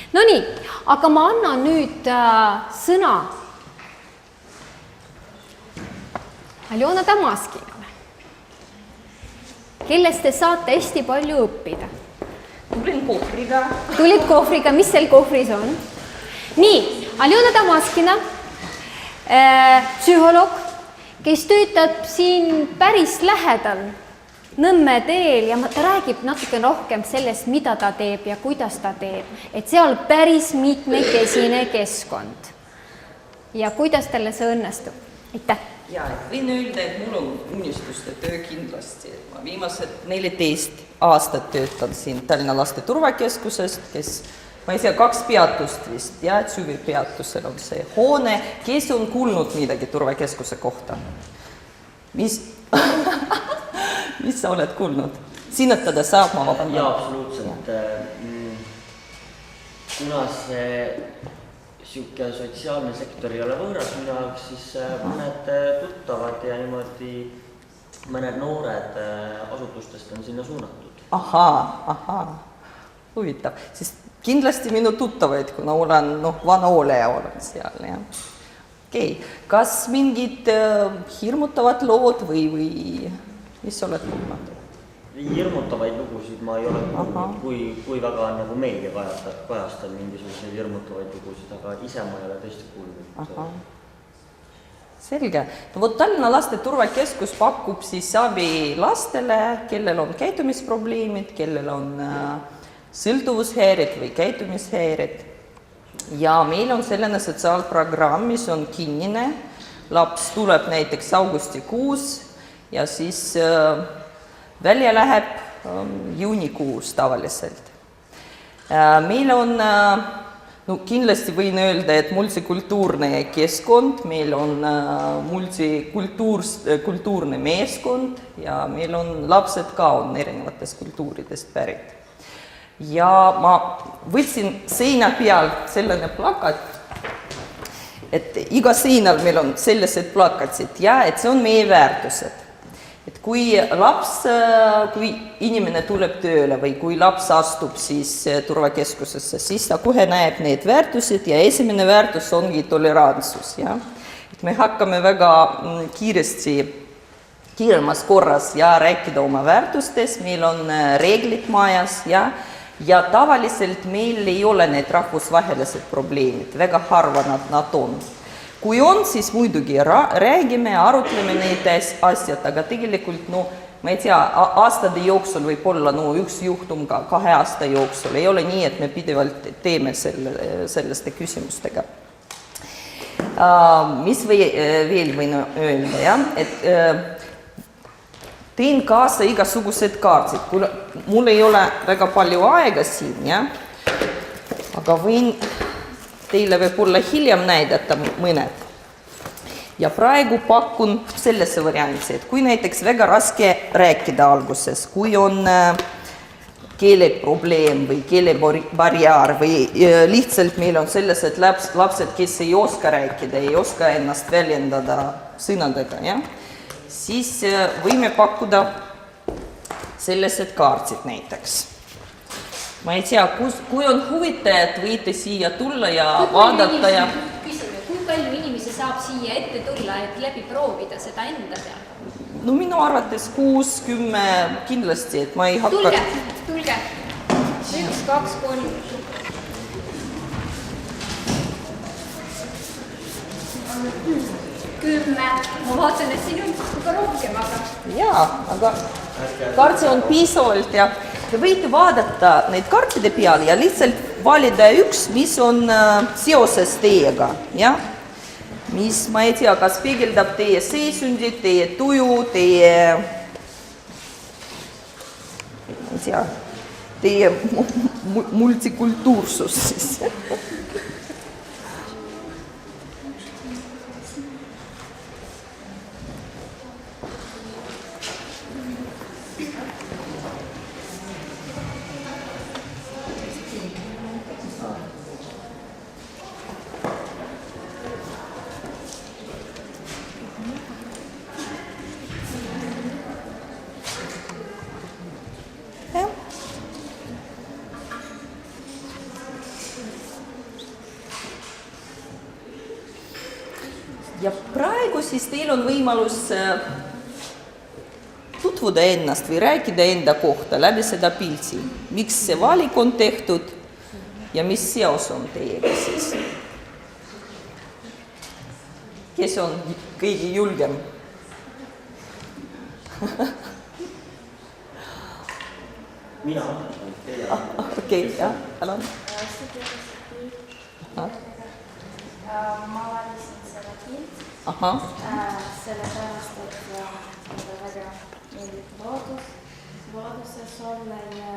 No nii, aga ma annan nüüd sõna Aljona Damaskinale, kellest te saate hästi palju õppida. Tulin kohvriga. Tulid kohvriga, mis seal kohvris on? Nii, Aljona Damaskina, psühholoog, kes töötab siin päris lähedal Nõmme teel ja ta räägib natuke rohkem sellest, mida ta teeb ja kuidas ta teeb. Et seal päris mitmekesine keskkond. Ja kuidas talle see õnnestub? Aitäh! Ja, võin öelda, et mul on unistuste töö kindlasti. Ma viimased 14 aastat töötan siin Tallinna Laste Turvakeskusest, kes, ma ei tea, 2 peatust vist, ja Tšüvi peatusel on see hoone, kes on kuulnud midagi Turvakeskuse kohta? Mis sa oled kuulnud? Sinetada saab, ma vabandan. Jaa, absoluutselt. Kuna see siuke sotsiaalne sektor ei ole võõras minu jaoks, siis mõned tuttavad ja niimoodi mõned noored asutustest on sinna suunatud. Ahaa, huvitav. Sest kindlasti minu tuttavaid, kuna olen vana oleja olen seal. Ja. Okei, kas mingid hirmutavad lood või mis oled kuulnud? Hirmutavaid lugusid ma ei ole kuulnud, kui väga on nagu meedia kajastab mingisuguseid hirmutavaid lugusid, aga ise ma ei ole tõesti kuulnud. Selge. No, Tallinna Laste Turvakeskus pakub siis abi lastele, kellel on käitumisprobleemid, kellel on sõltuvushäired või käitumishäired. Ja meil on selline sotsiaalprogramm, mis on kinnine. Laps tuleb näiteks augustikuus ja siis välja läheb juunikuus tavaliselt. Meil on, kindlasti võin öelda, et multikultuurne keskkond, meil on multikultuurne meeskond ja meil on lapsed ka on erinevatest kultuuridest pärit. Ja ma võtsin seina peal selline plakat, et iga seinal meil on sellised plakatid ja et see on meie väärtused. Et kui inimene tuleb tööle või kui laps astub siis turvakeskusesse, siis ta kohe näeb need väärtused ja esimene väärtus ongi tolerantsus. Ja? Et me hakkame väga kiiremas korras ja rääkida oma väärtustes, meil on reeglid majas ja tavaliselt meil ei ole need rahvusvahelised probleemid, väga harva nad on. Kui on, siis muidugi räägime, arutleme neid asjad, aga tegelikult, ma ei tea, aastade jooksul võib olla üks juhtum ka 2 aasta jooksul. Ei ole nii, et me pidevalt teeme selliste küsimustega. Mis veel võin öelda, jah? Et teen kaasa igasugused kaardid. Mul ei ole väga palju aega siin, jah? Aga võin teile võib-olla hiljem näidata mõned. Ja praegu pakun sellesse variantsi, et kui näiteks väga raske rääkida alguses, kui on keeleprobleem või keelebarjäär või lihtsalt meil on sellised lapsed, kes ei oska rääkida, ei oska ennast väljendada sõnadega, ja? Siis võime pakkuda sellised kaardid näiteks. Ma ei tea, kui on huvitajad, võite siia tulla ja vaadata ja... Küsime, kui palju inimesi saab siia ette tulla, et läbi proovida seda enda peal? No minu arvates 6-10 kindlasti, et ma ei hakka... Tulge. 1, 2, 3. 10. Ma vaatan, et siin on ka rohkem, aga... Jaa, aga kaarti on piisavalt ja... Te võite vaadata neid kaartide peale ja lihtsalt valida üks, mis on seoses teiega, ja? Mis, ma ei tea, kas peegeldab teie seisundit, teie tuju, teie multikultuursus siis. Ja praegu siis teil on võimalus tutvuda ennast või rääkida enda kohta läbi seda pilti. Miks see valik on tehtud ja mis seos on teiega siis? Kes on kõige julgem? Mina. Okei, jah, palun. Ma valisin selle pilti, sellepärast, et mulle väga meeldib looduses olla ja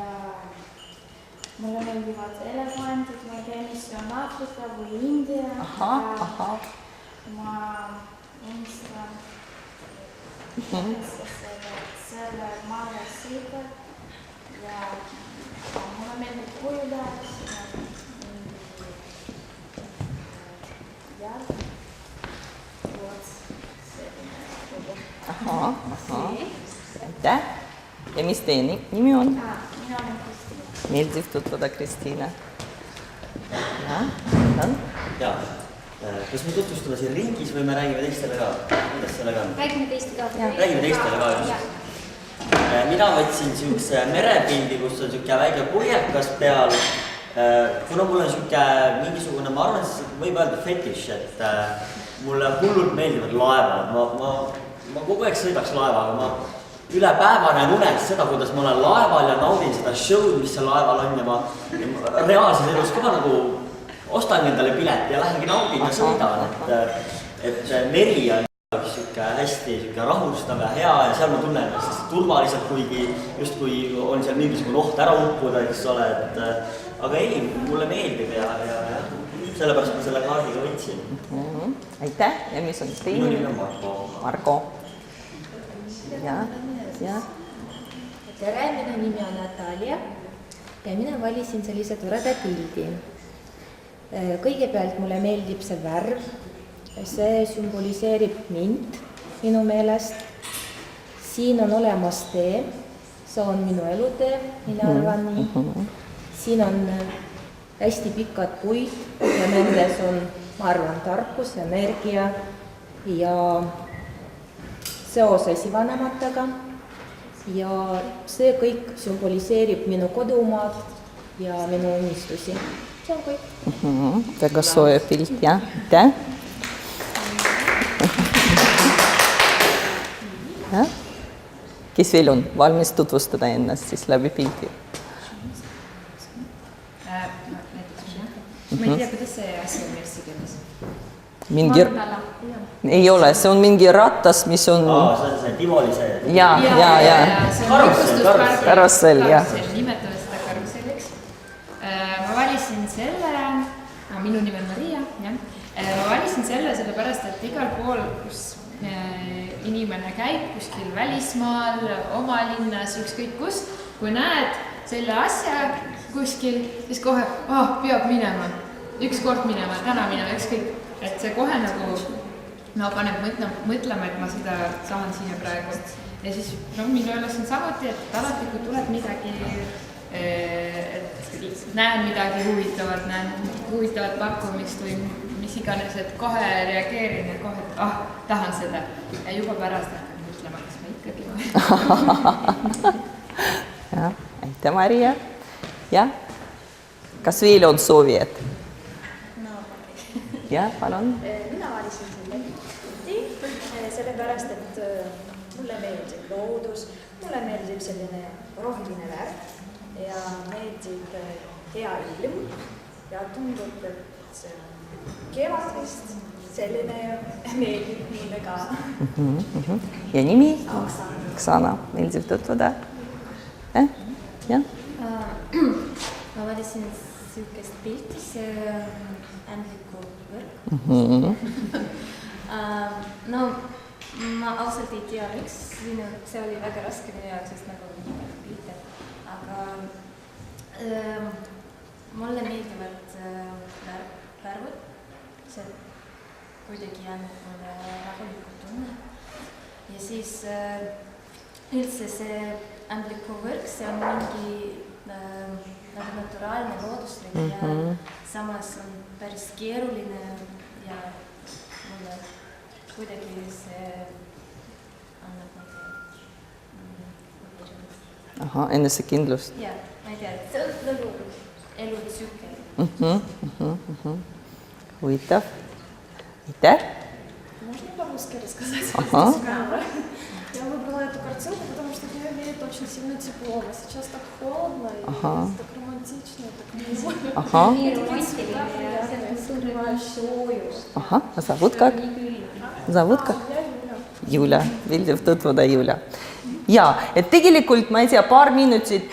mulle meeldivad elefandid, ma ei tea, mis see on Aafrika või India. Ma unistan selle maale sõidab ja mulle meeldib kujudada. Aitäh. Ja mis teie nimi on? Mina olen Kristiina. Meeldiv tutvuda, Kristiina. Jaa. Kas me tutvustame siin ringis või me räägime teistele ka? Kuidas sellega on? Räägime teistele ka. Räägime teistele ka just. Mina võtsin niisuguse merepildi, kus on niisugune väike puiekas peal. Kuna mul on niisugune mingisugune, ma arvan, siis võib öelda fetiš, et mulle hullult meeldivad laevad. Ma kogu aeg sõidaks laevaga, ma üle päeva näen unes seda, kuidas ma olen laeval ja naudin seda show'd, mis seal laeval on ja ma reaalses elus ka nagu ostan endale pileti ja lähengi naudin ja sõidan, et meri on hästi rahustav ja hea ja seal ma tunnen ennast turvaliselt, kuigi justkui on seal mingisugune oht ära uppuda, eks ole, aga ei, mulle meeldib ja sellepärast ma selle kaardiga võtsin. Aitäh, ja mis on teine? Minu nimi on Marko. Marko. Ja. Tere, minu nimi on Natalia ja mina valisin sellise toreda pildi. Kõigepealt mulle meeldib see värv, see sümboliseerib mind minu meelest. Siin on olemas tee, see on minu elutee, mina arvan nii. Siin on hästi pikad puid ja nendes on, ma arvan, tarkus, energia ja seos esivanematega ja see kõik sümboliseerib minu kodumaad ja minu unistusi. See on kõik. Väga soe pilt, jah. Aitäh. Kes veel on valmis tutvustada ennast siis läbi pildi? Ma ei tea, kuidas see asi on eesti keeles. Mingi... Ei ole, see on mingi ratas, mis on... see on see Tivoli see... Ja. See on Karussell, jah. Nimetame seda karusselliks. Ma valisin selle, minu nimi on Maria, jah. Ma valisin selle sellepärast, et igal pool, kus inimene käib kuskil välismaal, oma linnas, ükskõik kus, kui näed selle asja kuskil, siis kohe, peab minema, ükskord minema, täna minema, ükskõik, et see kohe nagu paneb mõtlema, et ma seda saan siia praegu. Ja siis minu üles on samuti, et alati, kui tuleb midagi, näen midagi huvitavat, näen huvitavat pakkumist või mis iganes, et kohe reageerin ja kohe, et tahan seda. Ja juba pärast hakkan mõtlema, kas ma ikkagi jah, aitäh, Maria. Jah, kas veel on soovijad? Jah, palun. Mina valisin selle pilti, sellepärast, et mulle meeldib loodus, mulle meeldib selline roheline värv ja meeldib hea ilm ja tundub, et see on kevadist, selline meeldib mulle ka. Ja nimi? Oksana. Meeldib tutvuda? Jah? Ma valisin sihukest pilti, see ändliku võrk. No, ma ausalt ei tea, miks see oli väga raske minu jaoks, sest nagu pilte, aga mulle meeldivad värvud, see kuidagi jäänud mulle rahulikult tunne. Ja siis üldse see ändliku võrk, see on mingi nagu naturaalne looduslik ja samas on päris keeruline ja mulle kuidagi see annab Ahah, enesekindlust. jah, ma ei tea, see on nagu elutsükkel. Huvitav. Aitäh. Можно по-русски рассказать? Ага. Я выбрала эту картинку, потому что в нее веет очень сильно тепло. А сейчас так холодно, и Ага. так романтично, так мило. Ага. nii romantiline ja see tunneb soojust. Ahah, a zovут как? Zovут как? Julia, meeldiv tutvuda, Julia. Ja, et tegelikult, ma ei tea, paar minutit,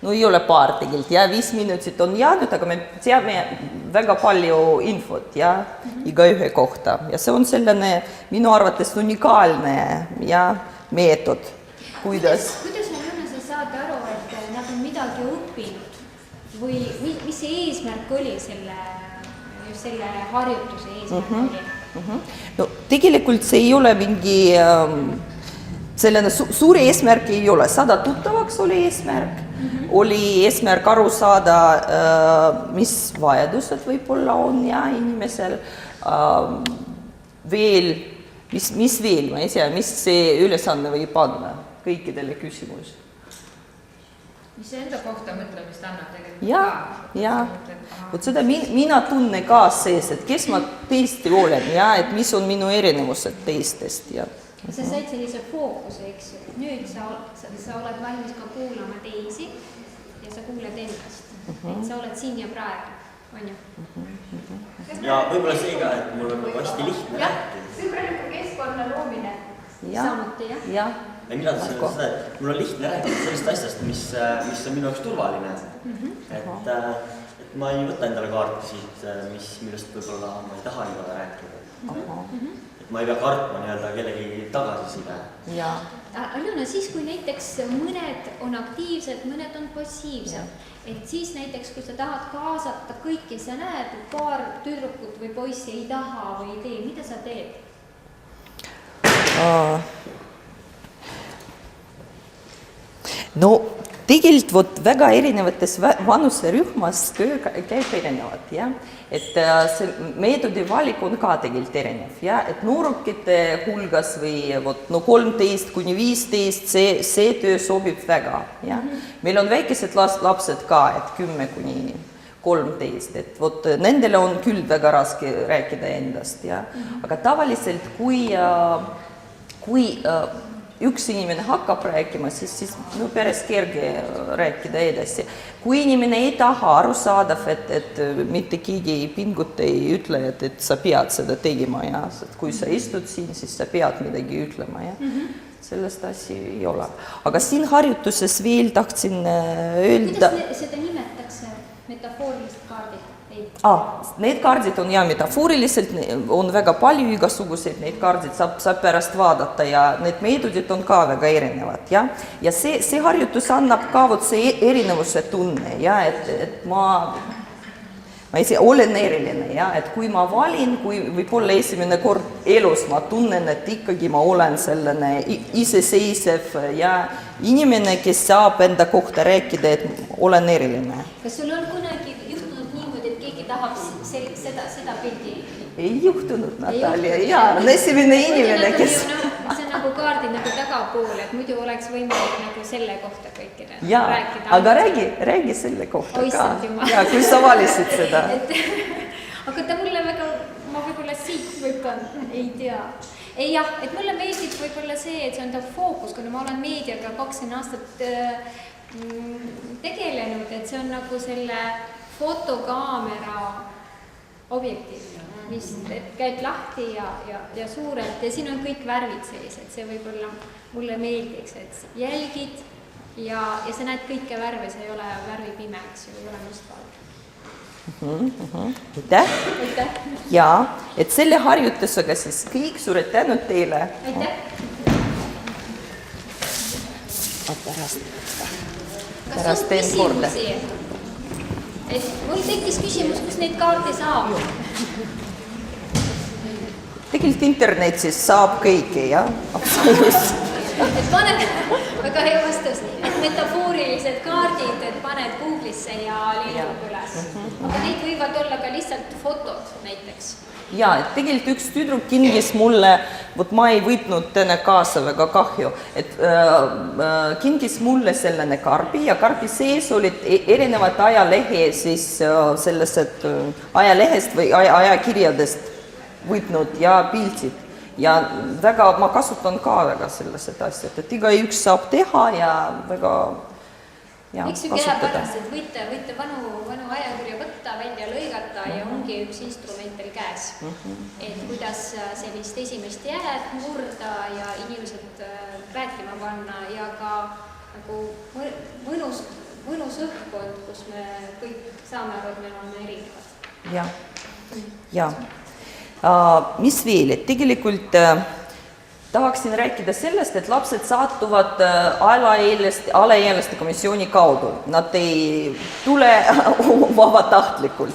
no ei ole paar tegelikult, ja 5 minutit on jäänud, aga me teame väga palju infot ja igaühe kohta. Ja see on selline minu arvates unikaalne ja meetod, kuidas. Kuidas Alena, sa saad aru, et nad on midagi õppinud või mis see eesmärk oli just selle harjutuse eesmärk oli? No tegelikult see ei ole mingi selline suuri eesmärk ei ole. Saada tuttavaks oli eesmärk. Oli eesmärk aru saada, mis vajadused võib-olla on ja inimesel veel, mis veel, ma ei tea, mis see ülesanne võib anda kõikidele küsimus. mis enda kohta mõtlemist annab tegelikult Ja. Vot seda mina tunne ka sees, et kes ma teist olen ja et mis on minu erinevused teistest ja Sa said sellise fookuse, eks ju. Nüüd sa oled valmis ka kuulama teisi ja sa kuuled endast. Et sa oled siin ja praegu, on ju? ja võib-olla see ka, et mul on nagu hästi lihtne rääkida. Sõbraliku keskkonna loomine samuti, jah? Ja. Ja mina tahan seda, et mul on lihtne rääkida sellest asjast, mis on minu jaoks turvaline. Et ma ei võta endale kaarti siit, millest võib-olla ma ei taha niimoodi rääkida. Et ma ei pea kartma kellegi tagasiside. Ja. Alena, siis kui näiteks mõned on aktiivsed, mõned on passiivsed, et siis näiteks, kui sa tahad kaasata kõiki, sa näed, et paar tüdrukut või poissi ei taha või ei tee, mida sa teed? No tegelikult väga erinevates vanuserühmas töö käib erinevad, ja? Et see meetodi valik on ka tegelikult erinev, ja? Et noorukite hulgas või 13 kuni 15 see töö sobib väga, ja? Meil on väikesed lapsed ka, et 10 kuni 13, et nendele on küll väga raske rääkida endast, ja? Aga tavaliselt, kui üks inimene hakkab rääkima, siis päris kerge rääkida edasi. Kui inimene ei taha arusaadav, et mitte keegi ei pinguta, ei ütle, et sa pead seda tegema, ja kui sa istud siin, siis sa pead midagi ütlema, ja sellest asja ei ole. Aga siin harjutuses veel tahtsin öelda... Kuidas seda nimetakse metafoorilised kaardid? Need kaardid on metafooriliselt, on väga palju igasuguseid, neid kaardid saab pärast vaadata ja need meetodid on ka väga erinevad, ja? Ja see harjutus annab ka see erinevuse tunne, ja? Et ma ei tea, olen eriline, ja? Et kui ma valin, kui võib-olla esimene kord elus ma tunnen, et ikkagi ma olen selline iseseisev ja inimene, kes saab enda kohta rääkida, et olen eriline. Kas sul on kunagi tahab seda pildi? Ei juhtunud, Natalia. Jaa, on esimene inimene, kes... See on nagu kaardi nagu tagapool, et muidu oleks võimalik nagu selle kohta kõikide rääkida. Jaa, aga räägi selle kohta ka. Ja, kui sa valisid seda. Aga ta mulle väga, ma võib-olla siit võtan, ei tea. Ei jah, et mulle meeldib võib-olla see, et see on ta fookus, kuna ma olen meediaga 20 aastat tegelenud, et see on nagu selle fotokaamera objektiiv, mis käib lahti ja suurelt ja siin on kõik värvid sees, et see võib-olla mulle meeldiks, et jälgid ja sa näed kõike värve, see ei ole värvi pime, eks ju, ei ole mustvalge. Aitäh! Jaa, et selle harjutusega siis kõik suured tänud teile. Aitäh! Pärast teen korda. Et mul tekkis küsimus, kus neid kaardi saab? Tegelikult internetis saab kõike, jah? Absoluutselt. et paned, väga hea vastus, et metafoorilised kaardid, et paned Google'isse ja lindub üles. Aga neid võivad olla ka lihtsalt fotod näiteks. Ja, et tegelikult üks tüdruk kingis mulle, vot ma ei võtnud täna kaasa, väga kahju, et kingis mulle sellene karbi ja karbi sees olid erinevad ajalehe siis sellised ajalehest või ajakirjadest võtnud ja pildid. Ja väga, ma kasutan ka väga sellised asjad, et igaüks saab teha ja väga Miks üks hea pärast, et võite vanu ajakirja võtta, välja lõigata ja ongi üks instrument teil käes. Et kuidas sellist esimest jääd murda ja inimesed rääkima panna ja ka nagu mõnus õhkkond, kus me kõik saame aru, et meil on erinevad. Ja. Mis veel, et tegelikult tahaksin rääkida sellest, et lapsed saatuvad alaealiste komisjoni kaudu. Nad ei tule vabatahtlikult.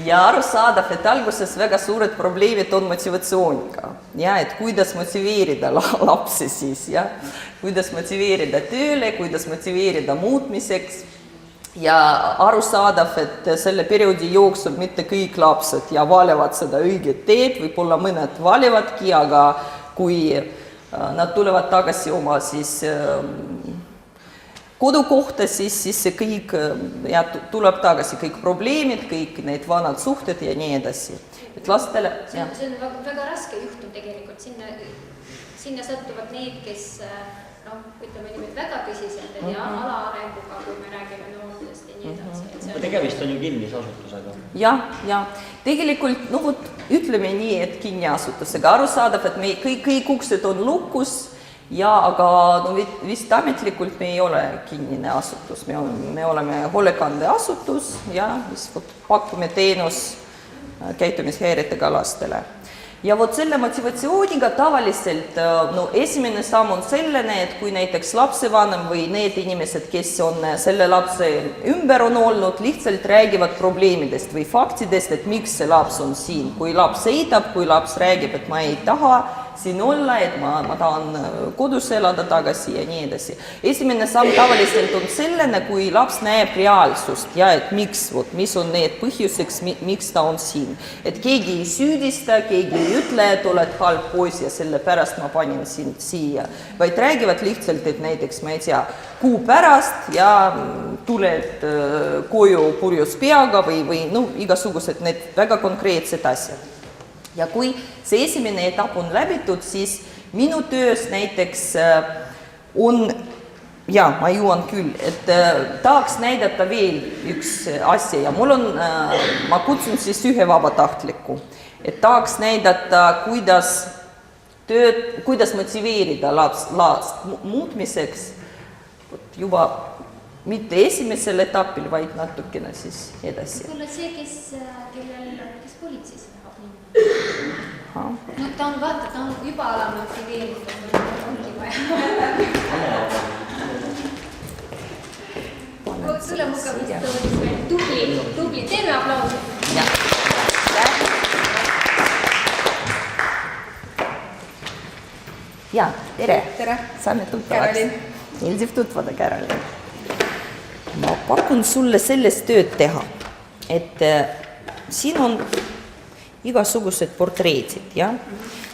Ja arusaadav, et alguses väga suured probleemid on motivatsiooniga. Ja, et kuidas motiveerida lapsi siis, ja? Kuidas motiveerida tööle, kuidas motiveerida muutmiseks. Ja arusaadav, et selle perioodi jooksul mitte kõik lapsed ja valivad seda õiget teed, võib-olla mõned valivadki, aga kui nad tulevad tagasi oma siis kodukohta, siis see kõik ja tuleb tagasi kõik probleemid, kõik need vanad suhted ja nii edasi. Et lastele... See on väga raske juhtum tegelikult. Sinna sattuvad need, kes ütleme niimoodi väga tõsiselt ja alaarenguga, kui me räägime noortest ja nii edasi. Tegemist on ju kinnisasutusega. Ja tegelikult, ütleme nii, et kinniasutusega arusaadav, et me kõik uksed on lukus, aga vist ametlikult me ei ole kinnine asutus, me oleme hoolekandeasutus ja mis pakume teenus käitumishäiretega lastele. Ja vot selle motivatsiooniga tavaliselt esimene samm on sellene, et kui näiteks lapsevanem või need inimesed, kes on selle lapse ümber on olnud, lihtsalt räägivad probleemidest või faktidest, et miks see laps on siin. Kui laps eitab, kui laps räägib, et ma ei taha siin olla, et ma tahan kodus elada tagasi ja nii edasi. Esimene samm tavaliselt on sellene, kui laps näeb reaalsust ja et mis on need põhjuseks, miks ta on siin. Et keegi ei süüdista, keegi ei ütle, et oled halb pois ja sellepärast ma panin sind siia. Vaid räägivad lihtsalt, et näiteks, ma ei tea, kuu pärast ja tuled koju purjus peaga või igasugused need väga konkreetsed asjad. Ja kui see esimene etapp on läbitud, siis minu töös näiteks on, ma jõuan küll, et tahaks näidata veel üks asja ja mul on, ma kutsun siis ühe vabatahtliku, et tahaks näidata, kuidas motiveerida last muutmiseks juba mitte esimesel etapil, vaid natukene siis edasi. Võib-olla see, kes politseis tahab minna. Ta on juba alamotiveeritud, ongi vaja. Sulle mugavust tubli, teeme aplausi. Ja, tere. Saame tuttavaks. Meeldiv tutvada, Karolin. Ma pakun sulle sellest tööd teha, et siin on igasugused portreedid, ja?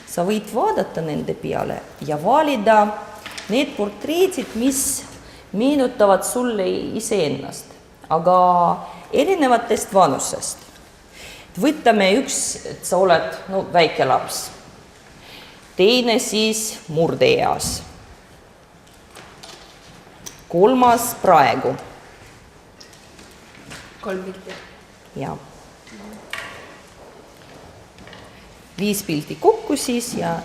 Sa võid vaadata nende peale ja valida need portreedid, mis meenutavad sulle iseennast, aga erinevatest vanusest. Võtame üks, et sa oled väike laps. Teine siis murdeeas. Kolmas praegu. 3 pilti. Ja. 5 pilti kokku siis ja.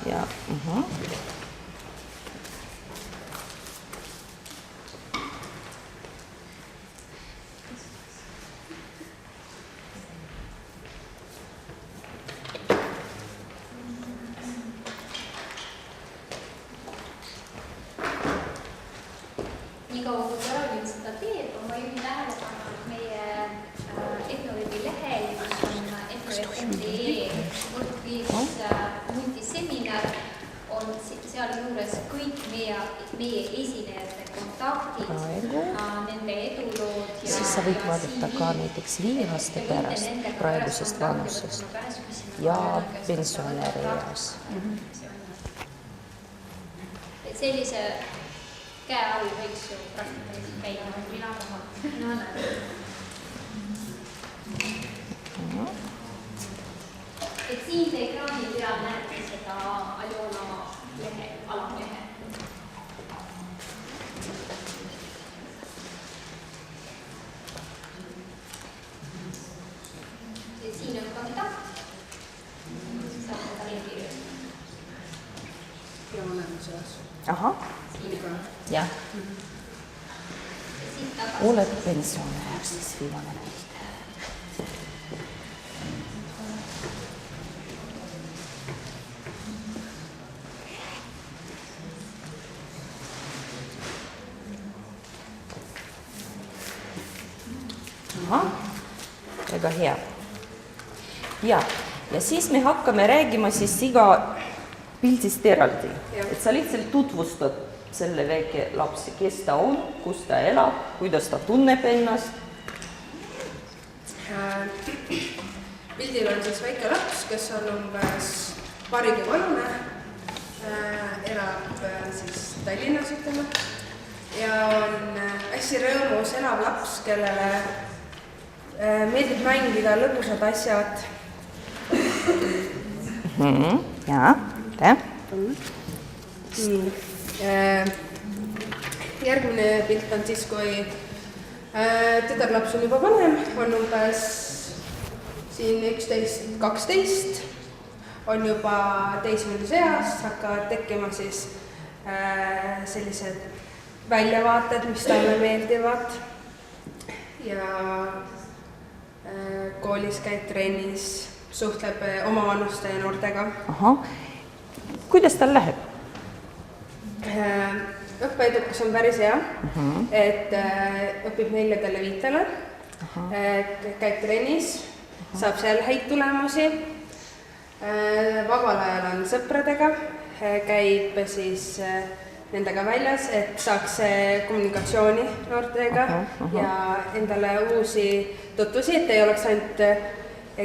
Nii kaua, kui Karolin seda teeb, ma juhin tähelepanu, et meie Etnoveebi lehel, kus on etnoveeb.ee multiseminar, on sealjuures kõik meie esinejate kontaktid, nende edulood. Siis sa võid vaadata ka näiteks 5 aasta pärast praegusest vanusest ja pensionäri eas. Et sellise käe all võiks ju praktikaliselt käia. Mina tahan. No, et siin te ekraani peal näete seda Aljona lehe, alamlehe. Ja siin on kandidaat. Saab seda lehekirju. Ja oleme seas. Ahah, jah. Oled pensionär, siis viimane näide. Väga hea. Ja siis me hakkame räägima siis iga pildist eraldi. Et sa lihtsalt tutvustad selle väike lapsi, kes ta on, kus ta elab, kuidas ta tunneb ennast. Pildil on siis väike laps, kes on umbes paarigi vanune, elab siis Tallinnas, ütleme, ja on hästi rõõmus elav laps, kellele meeldib mängida lõbusad asjad. Jaa, aitäh. Järgmine pilt on siis, kui tütarlaps on juba vanem, on umbes siin 11-12, on juba teismeeas, hakkavad tekkima siis sellised väljavaated, mis talle meeldivad ja koolis käib trennis, suhtleb omavanuste ja noortega. Ahah. Kuidas tal läheb? Õppeedukas on päris hea, et õpib 4-5, käib trennis, saab seal häid tulemusi, vabal ajal on sõpradega, käib siis nendega väljas, et saaks kommunikatsiooni noortega ja endale uusi tutvusi, et ei oleks ainult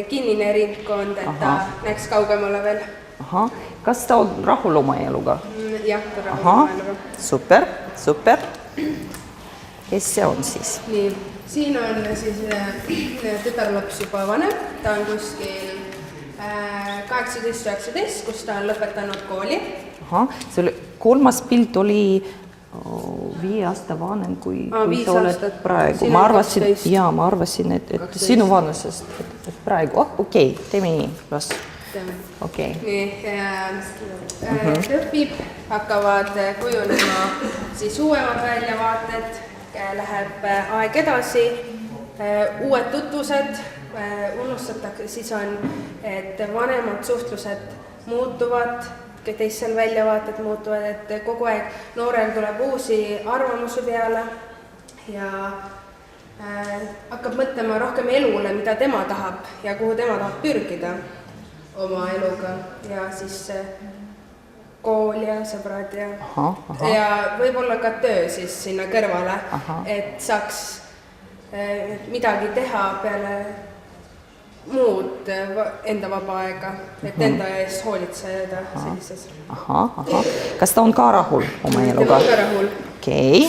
kinnine ringkond, et ta näeks kaugemale veel. Ahah, kas ta on rahul oma eluga? Jah, ta rahul oma eluga. Super, super. Kes see on siis? Nii, siin on siis tütarlaps juba vanem, ta on kuskil 18-19, kus ta on lõpetanud kooli. Ahah, see oli, kolmas pilt oli 5 aasta vanem, kui sa oled praegu. Ma arvasin, et sinu vanusest, et praegu, okei, teeme nii, las. Okay. Nii, õpib, hakkavad kujunema siis uuemad väljavaated, läheb aeg edasi, uued tutvused unustatakse, siis on, et vanemad suhtlused muutuvad, teistel väljavaated muutuvad, et kogu aeg noorel tuleb uusi arvamusi peale ja hakkab mõtlema rohkem elule, mida tema tahab ja kuhu tema tahab pürgida oma eluga ja siis kool ja sõbrad ja võib-olla ka töö siis sinna kõrvale, et saaks midagi teha peale muud enda vaba aega, et enda eest hoolitseda sellises. Kas ta on ka rahul oma eluga? Ta on ka rahul. Okei.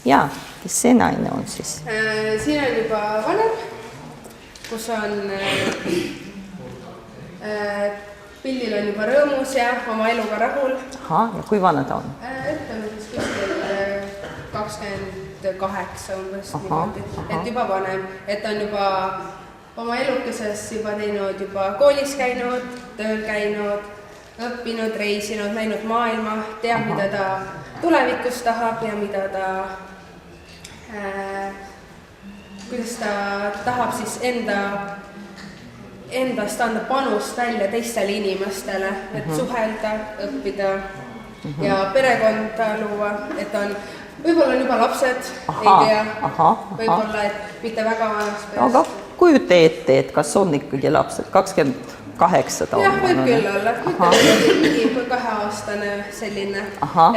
Ja, kes see naine on siis? Siin on juba vanem, kus on pildil on juba rõõmus ja oma eluga rahul. Ja kui vana ta on? Ütleme siis kuskil 28 umbes niimoodi, et juba vanem, et on juba oma elukeses juba teinud, juba koolis käinud, tööl käinud, õppinud, reisinud, näinud maailma, teab, mida ta tulevikus tahab ja mida ta, kuidas ta tahab siis endast anda panust välja teistele inimestele, et suhelda, õppida ja perekonda luua, et on, võib-olla on juba lapsed, ei tea, võib-olla, et mitte väga vanast peast. Aga kujuta ette, et kas on ikkagi lapsed, 20 8 ta on. jah, võib küll olla, mingi 2-aastane selline,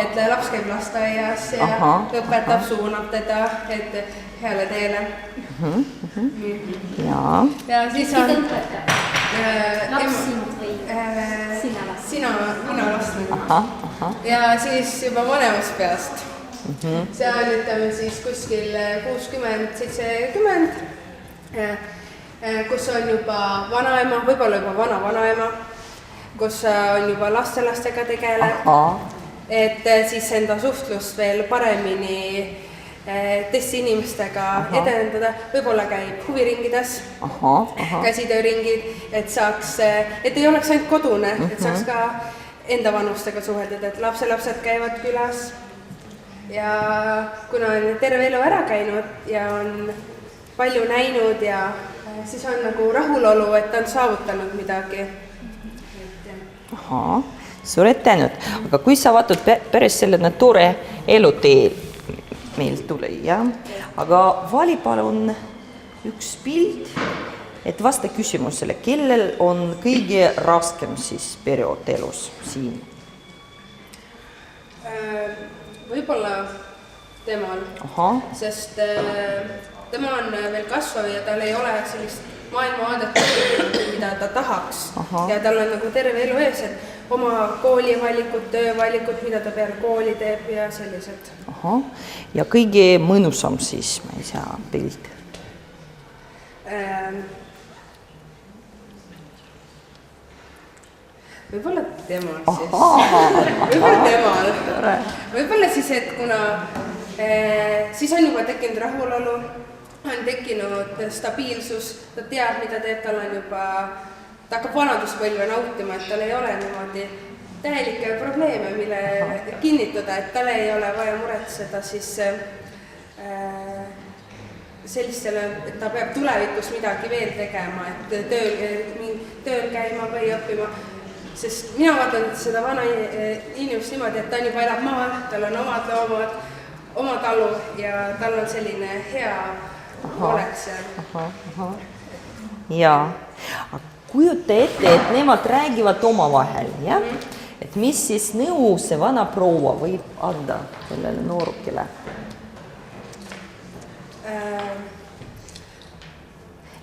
et laps käib lasteaias ja õpetab, suunab teda, et heale teele. Ja siis on laps sind või sina last? Mina last. Ja siis juba vanemast peast. See on, ütleme siis kuskil 60-70, kus on juba vanaema, võib-olla juba vana-vanaema, kus on juba lastelastega tegeleb, et siis enda suhtlust veel paremini teiste inimestega edendada, võib-olla käib huviringides, käsitööringid, et ei oleks ainult kodune, et saaks ka enda vanustega suheldada, et lapselapsed käivad külas ja kuna on terve elu ära käinud ja on palju näinud ja siis on nagu rahulolu, et ta on saavutanud midagi. Suured tänud, aga kui sa vaatad päris selline tore elutee meil tuli, jah? Aga vali palun üks pilt, et vasta küsimusele, kellel on kõige raskem siis periood elus siin? Võib-olla temal, sest tema on veel kasvav ja tal ei ole sellist maailmavaadet, mida ta tahaks. Ja tal on nagu terve elu ees, et oma koolivalikud, töövalikud, mida ta peale kooli teeb ja sellised. Ja kõige mõnusam siis, ma ei saa, pilt? Võib-olla temal võib-olla siis, et kuna siis on juba tekkinud rahulolu, on tekkinud stabiilsus, ta teab, mida teeb, tal on juba, ta hakkab vanaduspõlve nautima, et tal ei ole niimoodi täielikke probleeme, mille kinnituda, et tal ei ole vaja muretseda siis sellistele, et ta peab tulevikus midagi veel tegema, et tööl käima või õppima. Sest mina vaatan seda vana inimest niimoodi, et ta juba elab maal, tal on omad loomad, oma talu ja tal on selline hea olek seal. Jaa, kujuta ette, et nemad räägivad omavahel, jah? Et mis siis nõu see vana proua võib anda sellele noorukile?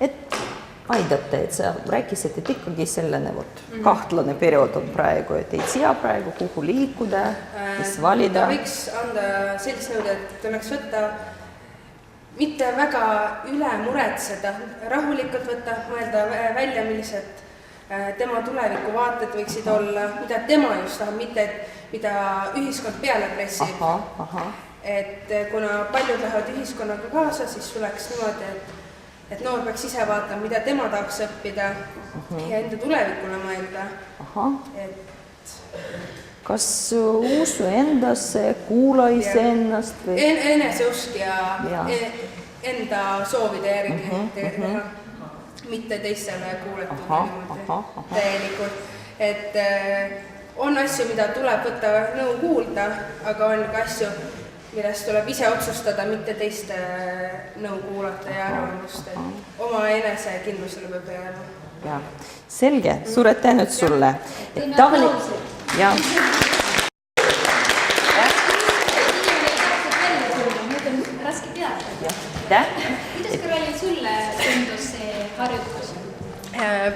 Et aidata, et sa rääkisid, et ikkagi selline kahtlane periood on praegu, et ei tea praegu, kuhu liikuda, mis valida. Ta võiks anda sellist nõude, et tuleks võtta, mitte väga üle muretseda, rahulikult võtta, mõelda välja, millised tema tulevikuvaated võiksid olla, mida tema just tahab, mitte mida ühiskond peale pressib. Et kuna paljud lähevad ühiskonnaga kaasa, siis tuleks niimoodi, et noor peaks ise vaatama, mida tema tahaks õppida ja enda tulevikule mõelda. Kas usu endasse, kuula iseennast? Eneseusk ja enda soovide järgi teha, mitte teistele kuuletuda niimoodi täielikult. Et on asju, mida tuleb võtta nõu kuulda, aga on ka asju, millest tuleb ise otsustada, mitte teiste nõu kuulata ja arvamust, et oma enese kindlusele peab jääma. Ja, selge, suured tänud sulle. Teeme aplausi. Ja. Nüüd on raske teada. Kuidas Karolin sulle tundus see harjutus?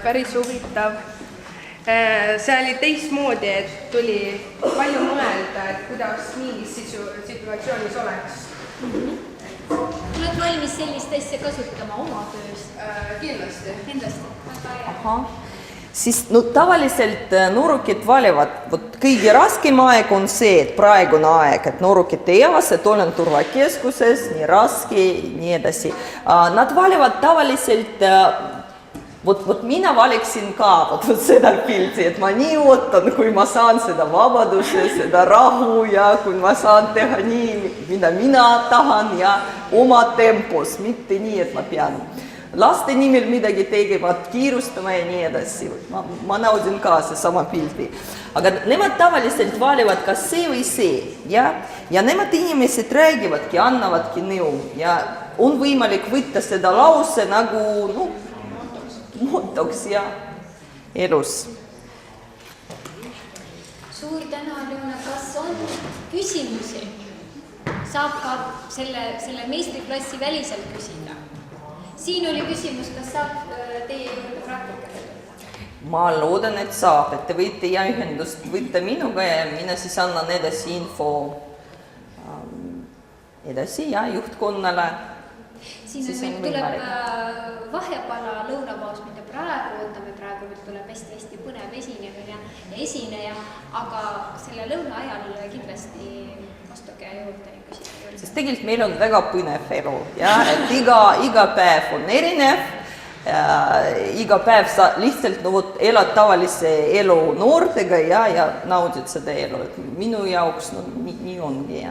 Päris huvitav. See oli teistmoodi, et tuli palju mõelda, et kuidas mingis situatsioonis oleks. Oled valmis sellist asja kasutama oma töös? Kindlasti. Väga hea. Siis tavaliselt noorukid valivad, kõige raskem aeg on see, et praegune aeg, et noorukid teavad, et olen turvakeskuses, nii raske, nii edasi. Nad valivad tavaliselt Vot mina valiksin ka seda pilti, et ma nii ootan, kui ma saan seda vabaduse, seda rahu ja kui ma saan teha nii, mida mina tahan ja oma tempos, mitte nii, et ma pean laste nimel midagi tegema, kiirustama ja nii edasi. Ma naudin ka seesama pildi. Aga nemad tavaliselt valivad kas see või see, ja nemad inimesed räägivadki, annavadki nõu ja on võimalik võtta seda lause nagu, motoks ja elus. Suur tänu, Aljona, kas on küsimusi? Saab ka selle meistriklassi väliselt küsida. Siin oli küsimus, kas saab teie juurde praktikale tulla? Ma loodan, et saab, et te võite ühendust võtta minuga ja mina siis annan edasi info edasi juhtkonnale. Siin meil tuleb vahepala lõunapaus, mida praegu ootame, praegu meil tuleb hästi põnev esineja, aga selle lõuna ajal kindlasti astuge juurde ja küsige. Sest tegelikult meil on väga põnev elu, et iga päev on erinev, iga päev sa lihtsalt elad tavalise elu noortega ja naudid seda elu. Minu jaoks nii ongi.